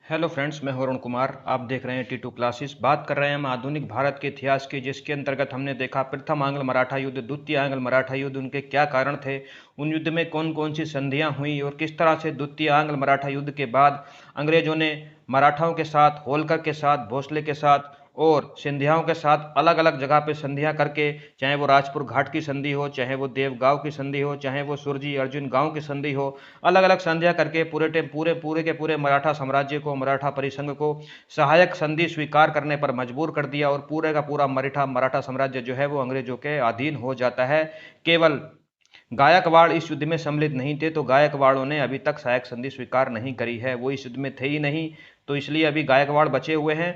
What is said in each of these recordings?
Hello friends, मैं हूं अरुण कुमार। आप देख रहे हैं T2 क्लासेस। बात कर रहे हैं हम आधुनिक भारत के इतिहास की, जिसके अंतर्गत हमने देखा प्रथम आंग्ल मराठा युद्ध, द्वितीय आंग्ल मराठा युद्ध, उनके क्या कारण थे, उन युद्ध में कौन कौन सी संधियां हुई और किस तरह से द्वितीय आंग्ल मराठा युद्ध के बाद अंग्रेजों ने मराठाओं के साथ, होलकर के साथ, भोसले के साथ और सिंधियाओं के साथ अलग अलग जगह पे संधियां करके, चाहे वो राजपुर घाट की संधि हो, चाहे वो देवगांव की संधि हो, चाहे वो सुरजी अर्जुन गांव की संधि हो, अलग अलग संधियां करके पूरे के पूरे मराठा साम्राज्य को, मराठा परिसंघ को सहायक संधि स्वीकार करने पर मजबूर कर दिया और पूरे का पूरा मराठा मराठा साम्राज्य जो है वो अंग्रेजों के अधीन हो जाता है। केवल गायकवाड़ इस युद्ध में सम्मिलित नहीं थे, तो गायकवाड़ों ने अभी तक सहायक संधि स्वीकार नहीं करी है, वो इस युद्ध में थे ही नहीं, तो इसलिए अभी गायकवाड़ बचे हुए हैं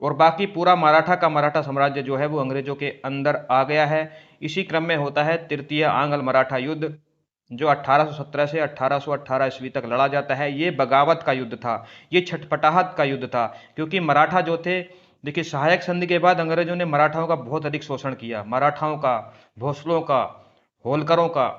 और बाकी पूरा मराठा का मराठा साम्राज्य जो है वो अंग्रेजों के अंदर आ गया है। इसी क्रम में होता है तृतीय आंग्ल मराठा युद्ध, जो 1817 से 1818 ईस्वी तक लड़ा जाता है। ये बगावत का युद्ध था, ये छटपटाहट का युद्ध था, क्योंकि मराठा जो थे, देखिए, सहायक संधि के बाद अंग्रेजों ने मराठाओं का बहुत अधिक शोषण किया, मराठाओं का, भोसलों का, होलकरों का,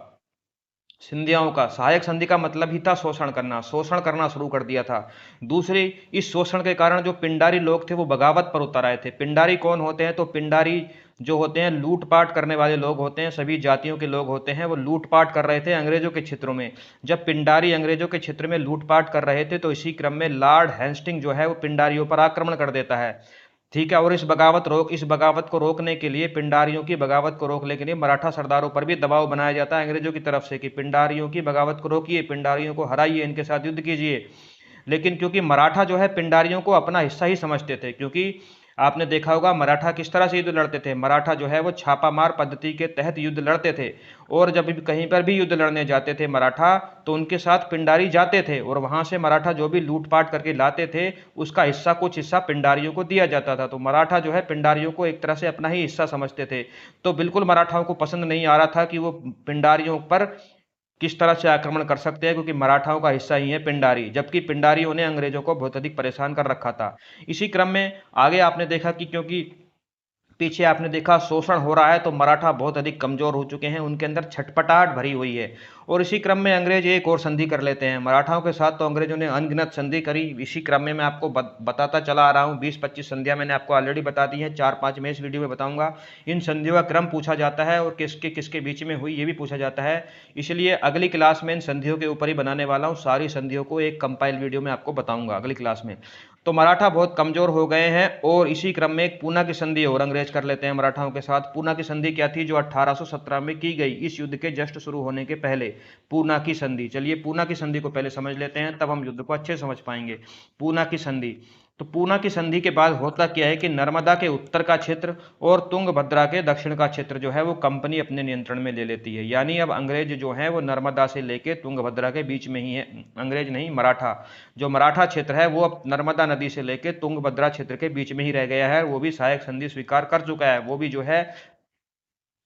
सिंधियाओं का। सहायक संधि का मतलब ही था शोषण करना शुरू कर दिया था। दूसरी, इस शोषण के कारण जो पिंडारी लोग थे वो बगावत पर उतर आए थे। पिंडारी कौन होते हैं? तो पिंडारी जो होते हैं लूटपाट करने वाले लोग होते हैं, सभी जातियों के लोग होते हैं, वो लूटपाट कर रहे थे अंग्रेजों के क्षेत्रों में। जब पिंडारी अंग्रेजों के क्षेत्र में लूटपाट कर रहे थे तो इसी क्रम में लॉर्ड हेस्टिंग जो है वो पिंडारियों पर आक्रमण कर देता है। ठीक है, और इस बगावत को रोकने के लिए, पिंडारियों की बगावत को रोकने के लिए मराठा सरदारों पर भी दबाव बनाया जाता है अंग्रेजों की तरफ से कि पिंडारियों की बगावत को रोकिए, पिंडारियों को हराइए, इनके साथ युद्ध कीजिए। लेकिन क्योंकि मराठा जो है पिंडारियों को अपना हिस्सा ही समझते थे, क्योंकि आपने देखा होगा मराठा किस तरह से युद्ध लड़ते थे। मराठा जो है वो छापामार पद्धति के तहत युद्ध लड़ते थे, और जब भी कहीं पर भी युद्ध लड़ने जाते थे मराठा, तो उनके साथ पिंडारी जाते थे और वहां से मराठा जो भी लूटपाट करके लाते थे उसका हिस्सा, कुछ हिस्सा पिंडारियों को दिया जाता था। तो मराठा जो है पिंडारियों को एक तरह से अपना ही हिस्सा समझते थे। तो बिल्कुल मराठाओं को पसंद नहीं आ रहा था कि वो पिंडारियों पर किस तरह से आक्रमण कर सकते हैं, क्योंकि मराठाओं का हिस्सा ही है पिंडारी, जबकि पिंडारियों ने अंग्रेजों को बहुत अधिक परेशान कर रखा था। इसी क्रम में आगे आपने देखा कि क्योंकि पीछे आपने देखा शोषण हो रहा है, तो मराठा बहुत अधिक कमजोर हो चुके हैं, उनके अंदर छटपटाहट भरी हुई है। और इसी क्रम में अंग्रेज एक और संधि कर लेते हैं मराठाओं के साथ। तो अंग्रेजों ने अनगिनत संधि करी। इसी क्रम में मैं आपको बताता चला आ रहा हूँ, 20-25 संधियां मैंने आपको ऑलरेडी बता दी हैं, 4-5 में इस वीडियो में बताऊंगा। इन संधियों का क्रम पूछा जाता है और किसके किसके बीच में हुई ये भी पूछा जाता है, इसलिए अगली क्लास में इन संधियों के ऊपर ही बनाने वाला हूँ। सारी संधियों को एक कंपाइल वीडियो में आपको बताऊंगा अगली क्लास में। तो मराठा बहुत कमजोर हो गए हैं, और इसी क्रम में एक पूना की संधि और अंग्रेज कर लेते हैं मराठाओं के साथ। पूना की संधि क्या थी? जो 1817 में की गई, इस युद्ध के जस्ट शुरू होने के पहले, पूना की संधि। चलिए पूना की संधि को पहले समझ लेते हैं, तब हम युद्ध को अच्छे समझ पाएंगे। पूना की संधि, तो पूना की संधि के बाद होता क्या है कि नर्मदा के उत्तर का क्षेत्र और तुंगभद्रा के दक्षिण का क्षेत्र जो है वो कंपनी अपने नियंत्रण में ले लेती है। यानी अब अंग्रेज जो है वो नर्मदा से लेके तुंगभद्रा के बीच में ही है। अंग्रेज नहीं, मराठा, जो मराठा क्षेत्र है वो अब नर्मदा नदी से लेके तुंगभद्रा क्षेत्र के बीच में ही रह गया है। वो भी सहायक संधि स्वीकार कर चुका है, वो भी जो है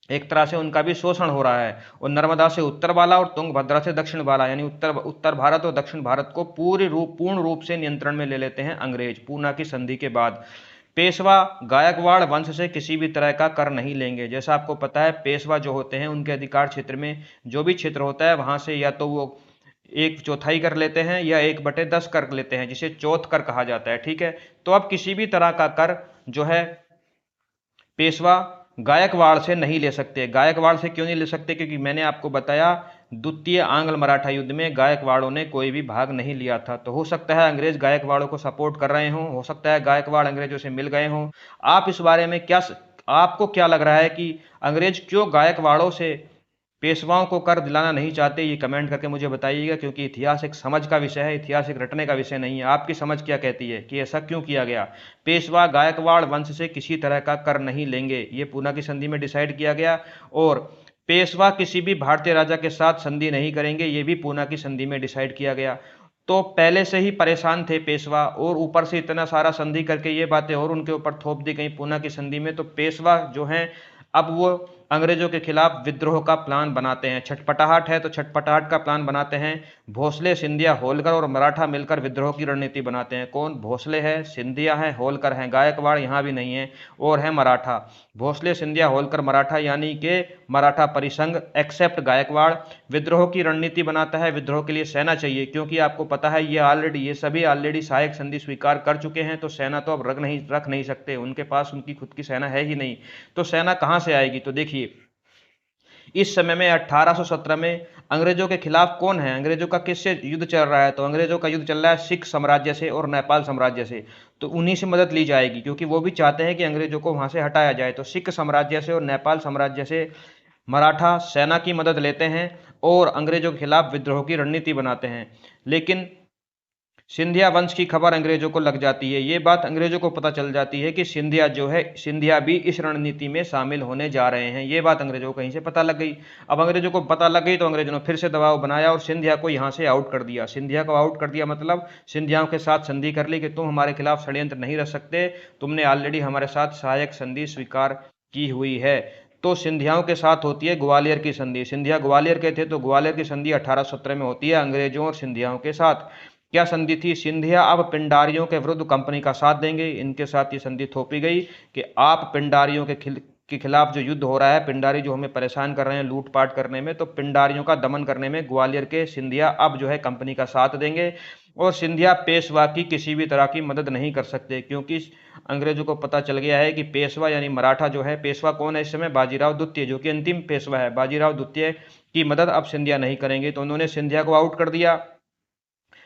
एक तरह से उनका भी शोषण हो रहा है। और नर्मदा से उत्तर वाला और तुंगभद्रा से दक्षिण वाला, यानी उत्तर भारत और दक्षिण भारत को पूर्ण रूप से नियंत्रण में ले लेते हैं अंग्रेज पूना की संधि के बाद। पेशवा गायकवाड़ वंश से किसी भी तरह का कर नहीं लेंगे। जैसा आपको पता है, पेशवा जो होते हैं उनके अधिकार क्षेत्र में जो भी क्षेत्र होता है वहां से या तो वो 1/4 कर लेते हैं या 1/10 कर लेते हैं, जिसे चौथ कर कहा जाता है। ठीक है, तो अब किसी भी तरह का कर जो है पेशवा गायकवाड़ से नहीं ले सकते। गायकवाड़ से क्यों नहीं ले सकते? क्योंकि मैंने आपको बताया द्वितीय आंग्ल मराठा युद्ध में गायकवाड़ों ने कोई भी भाग नहीं लिया था। तो हो सकता है अंग्रेज गायकवाड़ों को सपोर्ट कर रहे हों, हो सकता है गायकवाड़ अंग्रेजों से मिल गए हों। आप इस बारे में क्या, आपको क्या लग रहा है कि अंग्रेज क्यों गायकवाड़ों से पेशवाओं को कर दिलाना नहीं चाहते? ये कमेंट करके मुझे बताइएगा, क्योंकि इतिहास एक समझ का विषय है, इतिहास एक रटने का विषय नहीं है। आपकी समझ क्या कहती है कि ऐसा क्यों किया गया? पेशवा गायकवाड़ वंश से किसी तरह का कर नहीं लेंगे, ये पूना की संधि में डिसाइड किया गया। और पेशवा किसी भी भारतीय राजा के साथ संधि नहीं करेंगे, ये भी पूना की संधि में डिसाइड किया गया। तो पहले से ही परेशान थे पेशवा, और ऊपर से इतना सारा संधि करके ये बातें और उनके ऊपर थोप दी गई पूना की संधि में। तो पेशवा जो हैं अब वो अंग्रेजों के खिलाफ विद्रोह का प्लान बनाते हैं। छटपटाहट है तो छटपटाहट का प्लान बनाते हैं। भोसले, सिंधिया, होलकर और मराठा मिलकर विद्रोह की रणनीति बनाते हैं। कौन? भोसले है, सिंधिया है, होलकर है, गायकवाड़ यहाँ भी नहीं है, और है मराठा। भोसले, सिंधिया, होलकर, मराठा यानी कि मराठा परिसंघ एक्सेप्ट गायकवाड़ विद्रोह की रणनीति बनाता है। विद्रोह के लिए सेना चाहिए, क्योंकि आपको पता है ये सभी ऑलरेडी सहायक संधि स्वीकार कर चुके हैं, तो सेना तो अब रख नहीं सकते, उनके पास उनकी खुद की सेना है ही नहीं, तो सेना कहां से आएगी? तो देखिए, इस समय में 1817 में अंग्रेजों के खिलाफ कौन है? अंग्रेजों का किससे युद्ध चल रहा है? तो अंग्रेजों का युद्ध चल रहा है सिख साम्राज्य से और नेपाल साम्राज्य से, तो उन्हीं से मदद ली जाएगी, क्योंकि वो भी चाहते हैं कि अंग्रेजों को वहां से हटाया जाए। तो सिख साम्राज्य से और नेपाल साम्राज्य से मराठा सेना की मदद लेते हैं और अंग्रेजों के खिलाफ विद्रोह की रणनीति बनाते हैं। लेकिन सिंधिया वंश की खबर अंग्रेजों को लग जाती है। ये बात अंग्रेजों को पता चल जाती है कि सिंधिया भी इस रणनीति में शामिल होने जा रहे हैं। ये बात अंग्रेजों को कहीं से पता लग गई। अब अंग्रेजों को पता लग गई तो अंग्रेजों ने फिर से दबाव बनाया और सिंधिया को यहाँ से आउट कर दिया। सिंधिया को आउट कर दिया मतलब सिंधियाओं के साथ संधि कर ली कि तुम हमारे खिलाफ षड्यंत्र नहीं रच सकते, तुमने ऑलरेडी हमारे साथ सहायक संधि स्वीकार की हुई है। तो सिंधियाओं के साथ होती है ग्वालियर की संधि। सिंधिया ग्वालियर के थे, तो ग्वालियर की संधि 1817 में होती है अंग्रेजों और सिंधियाओं के साथ। क्या संधि थी? सिंधिया अब पिंडारियों के विरुद्ध कंपनी का साथ देंगे। इनके साथ ये संधि थोपी गई कि आप पिंडारियों के खिलाफ जो युद्ध हो रहा है, पिंडारी जो हमें परेशान कर रहे हैं लूटपाट करने में, तो पिंडारियों का दमन करने में ग्वालियर के सिंधिया अब जो है कंपनी का साथ देंगे। और सिंधिया पेशवा की किसी भी तरह की मदद नहीं कर सकते, क्योंकि अंग्रेजों को पता चल गया है कि पेशवा यानी मराठा जो है, पेशवा कौन है इस समय? बाजीराव द्वितीय, जो कि अंतिम पेशवा है। बाजीराव द्वितीय की मदद अब सिंधिया नहीं करेंगे, तो उन्होंने सिंधिया को आउट कर दिया।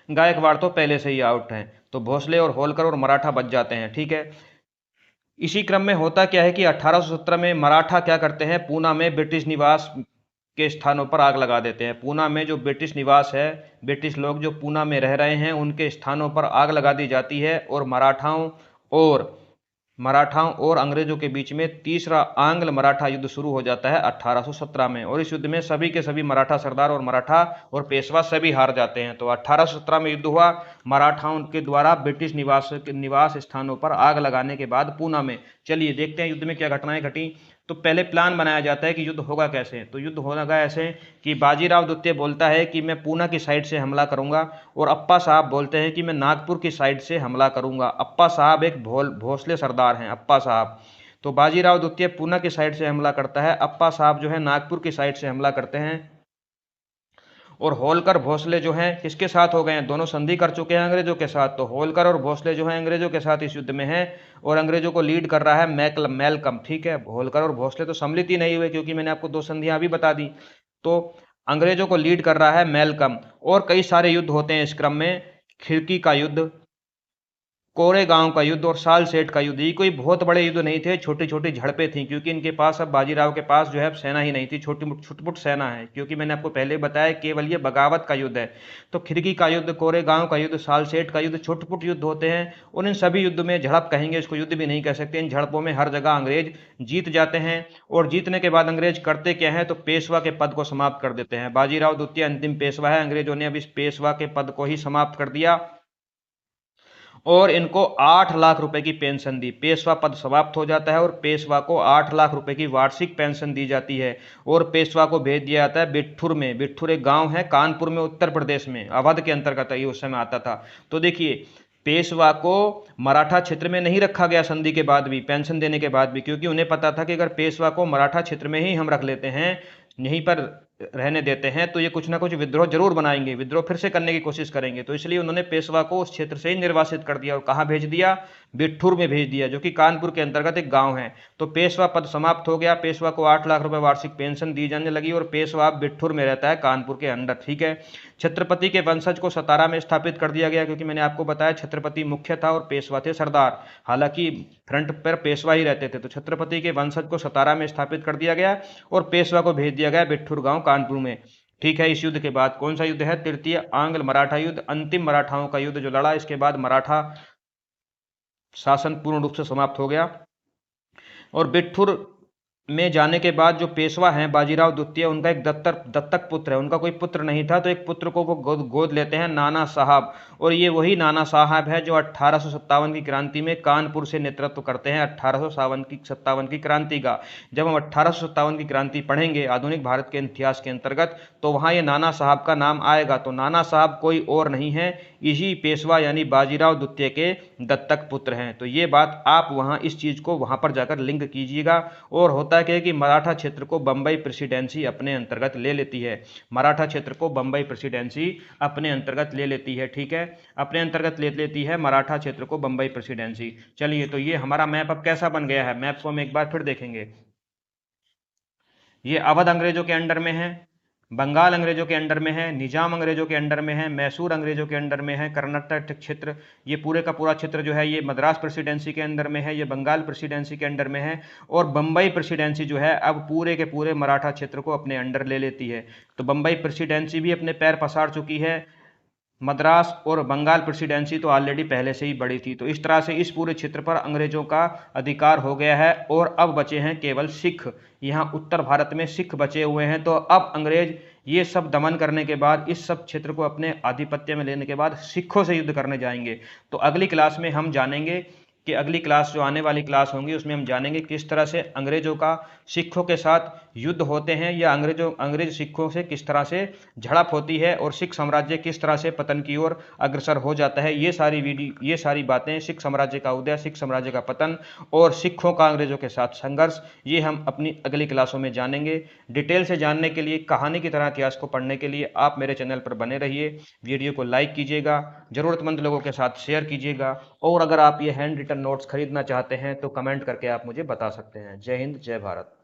गायकवाड़ तो पहले से ही आउट हैं, तो भोसले और होलकर और मराठा बच जाते हैं। ठीक है, इसी क्रम में होता क्या है कि 1817 में मराठा क्या करते हैं, पूना में ब्रिटिश निवास के स्थानों पर आग लगा देते हैं। पूना में जो ब्रिटिश निवास है, ब्रिटिश लोग जो पूना में रह रहे हैं, उनके स्थानों पर आग लगा दी जाती है और मराठाओं और अंग्रेजों के बीच में तीसरा आंग्ल मराठा युद्ध शुरू हो जाता है 1817 में। और इस युद्ध में सभी के सभी मराठा सरदार और मराठा और पेशवा सभी हार जाते हैं। तो 1817 में युद्ध हुआ, मराठाओं के द्वारा ब्रिटिश निवास स्थानों पर आग लगाने के बाद पूना में। चलिए देखते हैं युद्ध में क्या घटनाएं घटी। तो पहले प्लान बनाया जाता है कि युद्ध होगा कैसे। तो युद्ध होगा ऐसे कि बाजीराव द्वितीय बोलता है कि मैं पूना की साइड से हमला करूंगा, और अप्पा साहब बोलते हैं कि मैं नागपुर की साइड से हमला करूंगा। अप्पा साहब एक भोसले सरदार हैं, अप्पा साहब। तो बाजीराव द्वितीय पूना की साइड से हमला करता है, अप्पा साहब जो है नागपुर की साइड से हमला करते हैं। और होलकर भोसले जो हैं किसके साथ हो गए हैं? दोनों संधि कर चुके हैं अंग्रेजों के साथ। तो होलकर और भोसले जो हैं अंग्रेजों के साथ इस युद्ध में हैं, और अंग्रेजों को लीड कर रहा है मेलकम। ठीक है, होलकर और भोसले तो सम्मिलित ही नहीं हुए, क्योंकि मैंने आपको दो संधियां भी बता दी। तो अंग्रेजों को लीड कर रहा है मेलकम। और कई सारे युद्ध होते हैं इस क्रम में, खिड़की का युद्ध, कोरेगांव का युद्ध और सालसेट का युद्ध। ये कोई बहुत बड़े युद्ध नहीं थे, छोटी छोटी झड़पें थी, क्योंकि इनके पास अब बाजीराव के पास जो है सेना ही नहीं थी, छोटी छुटपुट सेना है, क्योंकि मैंने आपको पहले बताया केवल ये बगावत का युद्ध है। तो खिड़की का युद्ध, कोरेगांव का युद्ध, सालसेट का युद्ध छोटे युद्ध होते हैं, और इन सभी युद्ध में झड़प कहेंगे, इसको युद्ध भी नहीं कह सकते। इन झड़पों में हर जगह अंग्रेज जीत जाते हैं, और जीतने के बाद अंग्रेज करते क्या है, तो पेशवा के पद को समाप्त कर देते हैं। बाजीराव द्वितीय अंतिम पेशवा है, अंग्रेजों ने अब इस पेशवा के पद को ही समाप्त कर दिया और इनको 8 लाख रुपए की पेंशन दी। पेशवा पद समाप्त हो जाता है और पेशवा को 8 लाख रुपए की वार्षिक पेंशन दी जाती है, और पेशवा को भेज दिया जाता है बिठ्ठुर में। बिठ्ठुर एक गांव है कानपुर में, उत्तर प्रदेश में, अवध के अंतर्गत ये उस समय आता था। तो देखिए, पेशवा को मराठा क्षेत्र में नहीं रखा गया संधि के बाद भी, पेंशन देने के बाद भी, क्योंकि उन्हें पता था कि अगर पेशवा को मराठा क्षेत्र में ही हम रख लेते हैं, यहीं पर रहने देते हैं, तो ये कुछ ना कुछ विद्रोह जरूर बनाएंगे, विद्रोह फिर से करने की कोशिश करेंगे। तो इसलिए उन्होंने पेशवा को उस क्षेत्र से ही निर्वासित कर दिया, और कहाँ भेज दिया? बिठ्ठुर में भेज दिया, जो कि कानपुर के अंतर्गत एक गांव है। तो पेशवा पद समाप्त हो गया, पेशवा को 8 लाख रुपए वार्षिक पेंशन दी जाने लगी, और पेशवा बिठ्ठुर में रहता है कानपुर के अंदर। ठीक है, छत्रपति के वंशज को सतारा में स्थापित कर दिया गया, क्योंकि मैंने आपको बताया छत्रपति मुख्य था और पेशवा थे सरदार, हालांकि फ्रंट पर पेशवा ही रहते थे। तो छत्रपति के वंशज को सतारा में स्थापित कर दिया गया, और पेशवा को भेज दिया गया बिठ्ठुर गांव कानपुर में। ठीक है, इस युद्ध के बाद कौन सा युद्ध है? तृतीय आंग्ल मराठा युद्ध, अंतिम मराठाओं का युद्ध जो लड़ा, इसके बाद मराठा शासन पूर्ण रूप से समाप्त हो गया। और बिठ्ठुर में जाने के बाद जो पेशवा हैं बाजीराव द्वितीय, उनका एक दत्तक पुत्र है, उनका कोई पुत्र नहीं था, तो एक पुत्र को वो गोद लेते हैं, नाना साहब। और ये वही नाना साहब है जो 1857 की क्रांति में कानपुर से नेतृत्व करते हैं, 1857 की क्रांति का। जब हम 1857 की क्रांति पढ़ेंगे आधुनिक भारत के इतिहास के अंतर्गत, तो वहाँ ये नाना साहब का नाम आएगा। तो नाना साहब कोई और नहीं है, इसी पेशवा यानी बाजीराव द्वितीय के दत्तक पुत्र हैं। तो ये बात आप वहाँ इस चीज़ को वहाँ पर जाकर लिंक कीजिएगा। और होता क्या है कि मराठा क्षेत्र को बम्बई प्रेसिडेंसी अपने अंतर्गत ले लेती है, मराठा क्षेत्र को बम्बई प्रेसिडेंसी अपने अंतर्गत ले लेती है, ठीक है, अपने अंतर्गत ले लेती है मराठा क्षेत्र को बम्बई प्रेसिडेंसी। चलिए, तो ये हमारा मैप अब कैसा बन गया है, मैप को हम एक बार फिर देखेंगे। ये अवध अंग्रेजों के अंडर में है, बंगाल अंग्रेजों के अंडर में है, निजाम अंग्रेजों के अंडर में है, मैसूर अंग्रेजों के अंडर में है, कर्नाटक क्षेत्र, ये पूरे का पूरा क्षेत्र जो है ये मद्रास प्रेसिडेंसी के अंदर में है, ये बंगाल प्रेसिडेंसी के अंडर में है, और बम्बई प्रेसिडेंसी जो है अब पूरे के पूरे मराठा क्षेत्र को अपने अंडर ले लेती है। तो बम्बई प्रेसिडेंसी भी अपने पैर पसार चुकी है, मद्रास और बंगाल प्रेसिडेंसी तो ऑलरेडी पहले से ही बड़ी थी। तो इस तरह से इस पूरे क्षेत्र पर अंग्रेजों का अधिकार हो गया है, और अब बचे हैं केवल सिख। यहाँ उत्तर भारत में सिख बचे हुए हैं। तो अब अंग्रेज ये सब दमन करने के बाद, इस सब क्षेत्र को अपने आधिपत्य में लेने के बाद सिखों से युद्ध करने जाएंगे। तो अगली क्लास में हम जानेंगे कि अगली क्लास जो आने वाली क्लास होंगी उसमें हम जानेंगे किस तरह से अंग्रेजों का सिखों के साथ युद्ध होते हैं, या अंग्रेज सिखों से किस तरह से झड़प होती है, और सिख साम्राज्य किस तरह से पतन की ओर अग्रसर हो जाता है। ये सारी बातें, सिख साम्राज्य का उदय, सिख साम्राज्य का पतन और सिखों का अंग्रेजों के साथ संघर्ष, ये हम अपनी अगली क्लासों में जानेंगे। डिटेल से जानने के लिए, कहानी की तरह इतिहास को पढ़ने के लिए आप मेरे चैनल पर बने रहिए। वीडियो को लाइक कीजिएगा, जरूरतमंद लोगों के साथ शेयर कीजिएगा, और अगर आप ये हैंड रिटन नोट्स खरीदना चाहते हैं तो कमेंट करके आप मुझे बता सकते हैं। जय हिंद, जय भारत।